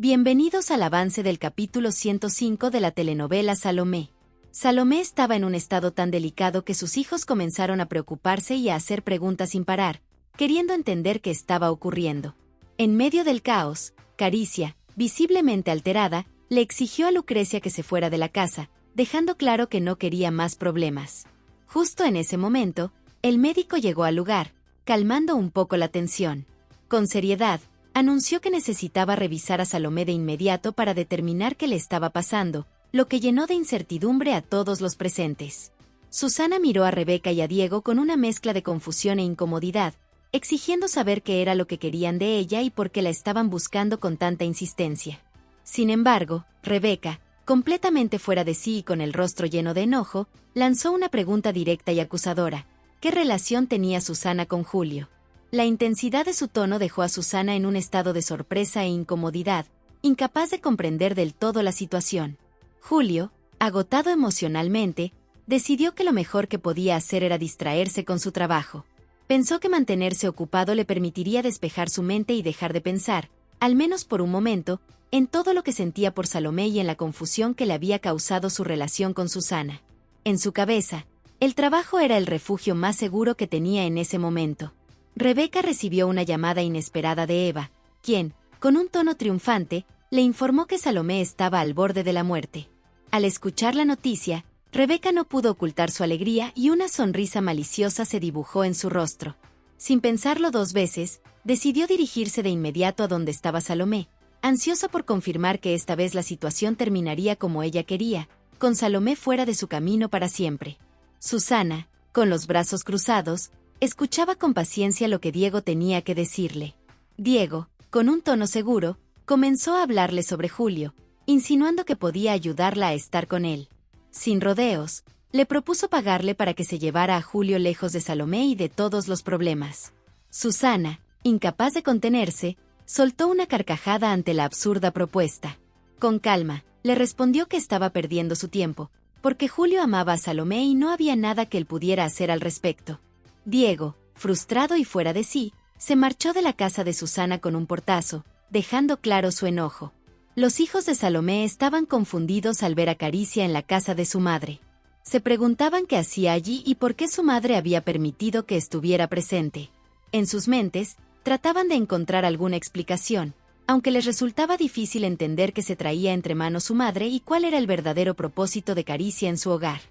Bienvenidos al avance del capítulo 105 de la telenovela Salomé. Salomé estaba en un estado tan delicado que sus hijos comenzaron a preocuparse y a hacer preguntas sin parar, queriendo entender qué estaba ocurriendo. En medio del caos, Caricia, visiblemente alterada, le exigió a Lucrecia que se fuera de la casa, dejando claro que no quería más problemas. Justo en ese momento, el médico llegó al lugar, calmando un poco la tensión. Con seriedad, anunció que necesitaba revisar a Salomé de inmediato para determinar qué le estaba pasando, lo que llenó de incertidumbre a todos los presentes. Susana miró a Rebeca y a Diego con una mezcla de confusión e incomodidad, exigiendo saber qué era lo que querían de ella y por qué la estaban buscando con tanta insistencia. Sin embargo, Rebeca, completamente fuera de sí y con el rostro lleno de enojo, lanzó una pregunta directa y acusadora: ¿qué relación tenía Susana con Julio? La intensidad de su tono dejó a Susana en un estado de sorpresa e incomodidad, incapaz de comprender del todo la situación. Julio, agotado emocionalmente, decidió que lo mejor que podía hacer era distraerse con su trabajo. Pensó que mantenerse ocupado le permitiría despejar su mente y dejar de pensar, al menos por un momento, en todo lo que sentía por Salomé y en la confusión que le había causado su relación con Susana. En su cabeza, el trabajo era el refugio más seguro que tenía en ese momento. Rebeca recibió una llamada inesperada de Eva, quien, con un tono triunfante, le informó que Salomé estaba al borde de la muerte. Al escuchar la noticia, Rebeca no pudo ocultar su alegría y una sonrisa maliciosa se dibujó en su rostro. Sin pensarlo dos veces, decidió dirigirse de inmediato a donde estaba Salomé, ansiosa por confirmar que esta vez la situación terminaría como ella quería, con Salomé fuera de su camino para siempre. Susana, con los brazos cruzados, escuchaba con paciencia lo que Diego tenía que decirle. Diego, con un tono seguro, comenzó a hablarle sobre Julio, insinuando que podía ayudarla a estar con él. Sin rodeos, le propuso pagarle para que se llevara a Julio lejos de Salomé y de todos los problemas. Susana, incapaz de contenerse, soltó una carcajada ante la absurda propuesta. Con calma, le respondió que estaba perdiendo su tiempo, porque Julio amaba a Salomé y no había nada que él pudiera hacer al respecto. Diego, frustrado y fuera de sí, se marchó de la casa de Susana con un portazo, dejando claro su enojo. Los hijos de Salomé estaban confundidos al ver a Caricia en la casa de su madre. Se preguntaban qué hacía allí y por qué su madre había permitido que estuviera presente. En sus mentes, trataban de encontrar alguna explicación, aunque les resultaba difícil entender qué se traía entre manos su madre y cuál era el verdadero propósito de Caricia en su hogar.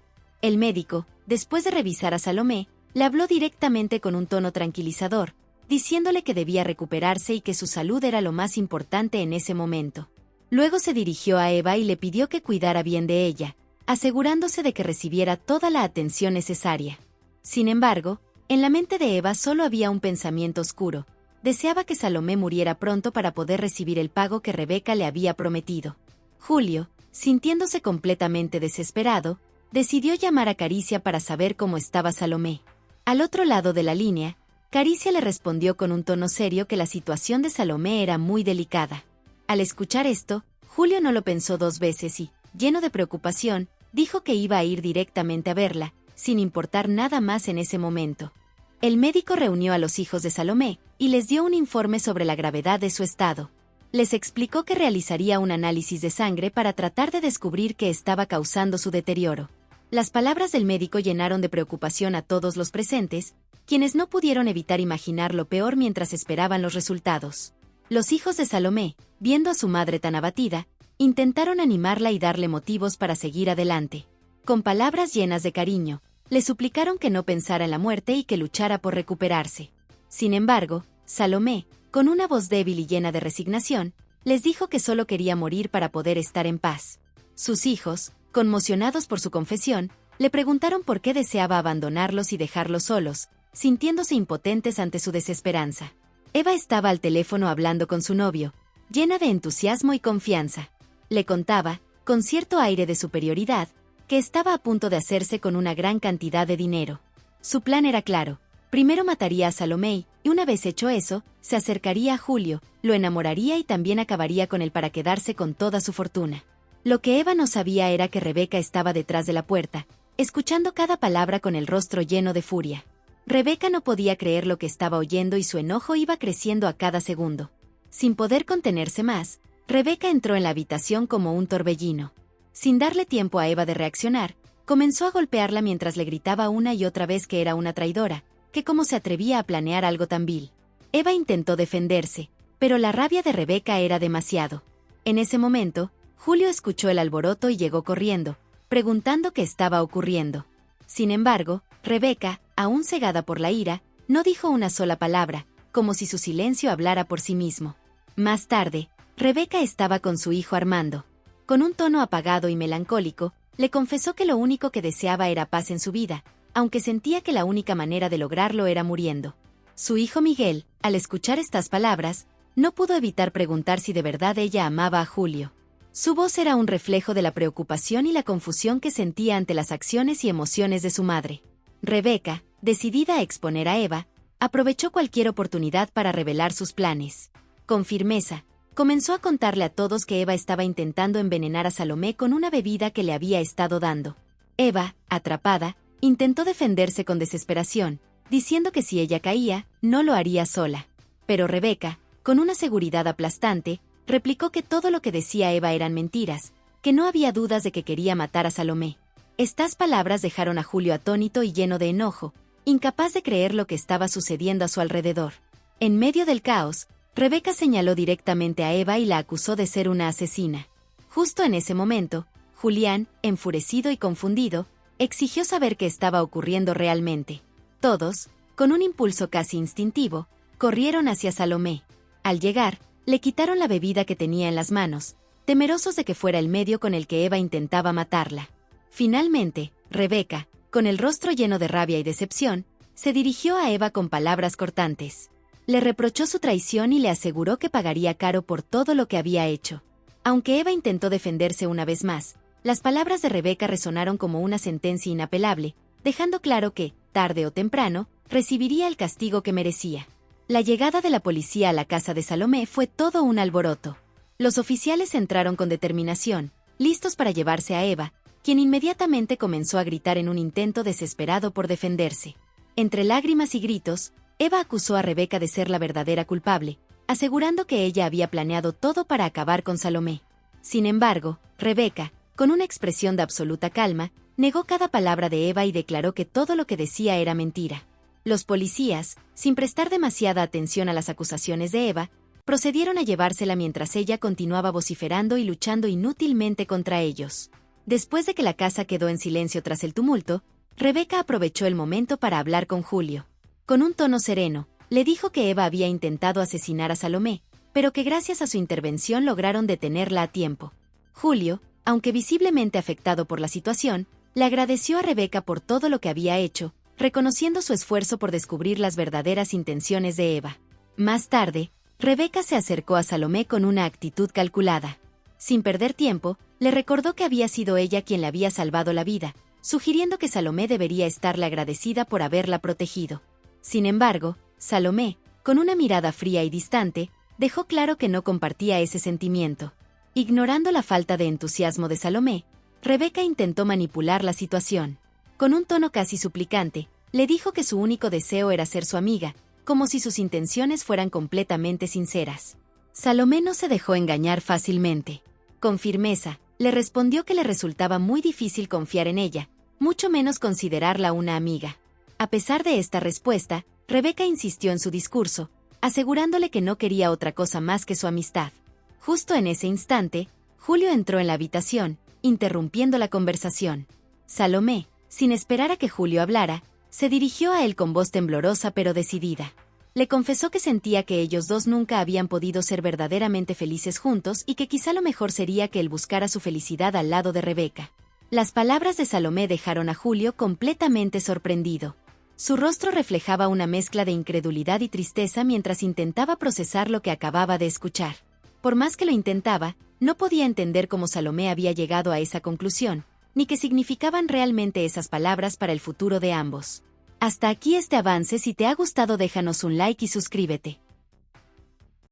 El médico, después de revisar a Salomé, le habló directamente con un tono tranquilizador, diciéndole que debía recuperarse y que su salud era lo más importante en ese momento. Luego se dirigió a Eva y le pidió que cuidara bien de ella, asegurándose de que recibiera toda la atención necesaria. Sin embargo, en la mente de Eva solo había un pensamiento oscuro: deseaba que Salomé muriera pronto para poder recibir el pago que Rebeca le había prometido. Julio, sintiéndose completamente desesperado, decidió llamar a Caricia para saber cómo estaba Salomé. Al otro lado de la línea, Caricia le respondió con un tono serio que la situación de Salomé era muy delicada. Al escuchar esto, Julio no lo pensó dos veces y, lleno de preocupación, dijo que iba a ir directamente a verla, sin importar nada más en ese momento. El médico reunió a los hijos de Salomé y les dio un informe sobre la gravedad de su estado. Les explicó que realizaría un análisis de sangre para tratar de descubrir qué estaba causando su deterioro. Las palabras del médico llenaron de preocupación a todos los presentes, quienes no pudieron evitar imaginar lo peor mientras esperaban los resultados. Los hijos de Salomé, viendo a su madre tan abatida, intentaron animarla y darle motivos para seguir adelante. Con palabras llenas de cariño, le suplicaron que no pensara en la muerte y que luchara por recuperarse. Sin embargo, Salomé, con una voz débil y llena de resignación, les dijo que solo quería morir para poder estar en paz. Sus hijos, conmocionados por su confesión, le preguntaron por qué deseaba abandonarlos y dejarlos solos, sintiéndose impotentes ante su desesperanza. Eva estaba al teléfono hablando con su novio, llena de entusiasmo y confianza. Le contaba, con cierto aire de superioridad, que estaba a punto de hacerse con una gran cantidad de dinero. Su plan era claro: primero mataría a Salomé y, una vez hecho eso, se acercaría a Julio, lo enamoraría y también acabaría con él para quedarse con toda su fortuna. Lo que Eva no sabía era que Rebeca estaba detrás de la puerta, escuchando cada palabra con el rostro lleno de furia. Rebeca no podía creer lo que estaba oyendo y su enojo iba creciendo a cada segundo. Sin poder contenerse más, Rebeca entró en la habitación como un torbellino. Sin darle tiempo a Eva de reaccionar, comenzó a golpearla mientras le gritaba una y otra vez que era una traidora, que cómo se atrevía a planear algo tan vil. Eva intentó defenderse, pero la rabia de Rebeca era demasiado. En ese momento, Julio escuchó el alboroto y llegó corriendo, preguntando qué estaba ocurriendo. Sin embargo, Rebeca, aún cegada por la ira, no dijo una sola palabra, como si su silencio hablara por sí mismo. Más tarde, Rebeca estaba con su hijo Armando. Con un tono apagado y melancólico, le confesó que lo único que deseaba era paz en su vida, aunque sentía que la única manera de lograrlo era muriendo. Su hijo Miguel, al escuchar estas palabras, no pudo evitar preguntar si de verdad ella amaba a Julio. Su voz era un reflejo de la preocupación y la confusión que sentía ante las acciones y emociones de su madre. Rebeca, decidida a exponer a Eva, aprovechó cualquier oportunidad para revelar sus planes. Con firmeza, comenzó a contarle a todos que Eva estaba intentando envenenar a Salomé con una bebida que le había estado dando. Eva, atrapada, intentó defenderse con desesperación, diciendo que si ella caía, no lo haría sola. Pero Rebeca, con una seguridad aplastante, replicó que todo lo que decía Eva eran mentiras, que no había dudas de que quería matar a Salomé. Estas palabras dejaron a Julio atónito y lleno de enojo, incapaz de creer lo que estaba sucediendo a su alrededor. En medio del caos, Rebeca señaló directamente a Eva y la acusó de ser una asesina. Justo en ese momento, Julián, enfurecido y confundido, exigió saber qué estaba ocurriendo realmente. Todos, con un impulso casi instintivo, corrieron hacia Salomé. Al llegar, le quitaron la bebida que tenía en las manos, temerosos de que fuera el medio con el que Eva intentaba matarla. Finalmente, Rebeca, con el rostro lleno de rabia y decepción, se dirigió a Eva con palabras cortantes. Le reprochó su traición y le aseguró que pagaría caro por todo lo que había hecho. Aunque Eva intentó defenderse una vez más, las palabras de Rebeca resonaron como una sentencia inapelable, dejando claro que, tarde o temprano, recibiría el castigo que merecía. La llegada de la policía a la casa de Salomé fue todo un alboroto. Los oficiales entraron con determinación, listos para llevarse a Eva, quien inmediatamente comenzó a gritar en un intento desesperado por defenderse. Entre lágrimas y gritos, Eva acusó a Rebeca de ser la verdadera culpable, asegurando que ella había planeado todo para acabar con Salomé. Sin embargo, Rebeca, con una expresión de absoluta calma, negó cada palabra de Eva y declaró que todo lo que decía era mentira. Los policías, sin prestar demasiada atención a las acusaciones de Eva, procedieron a llevársela mientras ella continuaba vociferando y luchando inútilmente contra ellos. Después de que la casa quedó en silencio tras el tumulto, Rebeca aprovechó el momento para hablar con Julio. Con un tono sereno, le dijo que Eva había intentado asesinar a Salomé, pero que gracias a su intervención lograron detenerla a tiempo. Julio, aunque visiblemente afectado por la situación, le agradeció a Rebeca por todo lo que había hecho, reconociendo su esfuerzo por descubrir las verdaderas intenciones de Eva. Más tarde, Rebeca se acercó a Salomé con una actitud calculada. Sin perder tiempo, le recordó que había sido ella quien le había salvado la vida, sugiriendo que Salomé debería estarle agradecida por haberla protegido. Sin embargo, Salomé, con una mirada fría y distante, dejó claro que no compartía ese sentimiento. Ignorando la falta de entusiasmo de Salomé, Rebeca intentó manipular la situación. Con un tono casi suplicante, le dijo que su único deseo era ser su amiga, como si sus intenciones fueran completamente sinceras. Salomé no se dejó engañar fácilmente. Con firmeza, le respondió que le resultaba muy difícil confiar en ella, mucho menos considerarla una amiga. A pesar de esta respuesta, Rebeca insistió en su discurso, asegurándole que no quería otra cosa más que su amistad. Justo en ese instante, Julio entró en la habitación, interrumpiendo la conversación. Salomé, sin esperar a que Julio hablara, se dirigió a él con voz temblorosa pero decidida. Le confesó que sentía que ellos dos nunca habían podido ser verdaderamente felices juntos y que quizá lo mejor sería que él buscara su felicidad al lado de Rebeca. Las palabras de Salomé dejaron a Julio completamente sorprendido. Su rostro reflejaba una mezcla de incredulidad y tristeza mientras intentaba procesar lo que acababa de escuchar. Por más que lo intentaba, no podía entender cómo Salomé había llegado a esa conclusión, ni qué significaban realmente esas palabras para el futuro de ambos. Hasta aquí este avance. Si te ha gustado déjanos un like y suscríbete.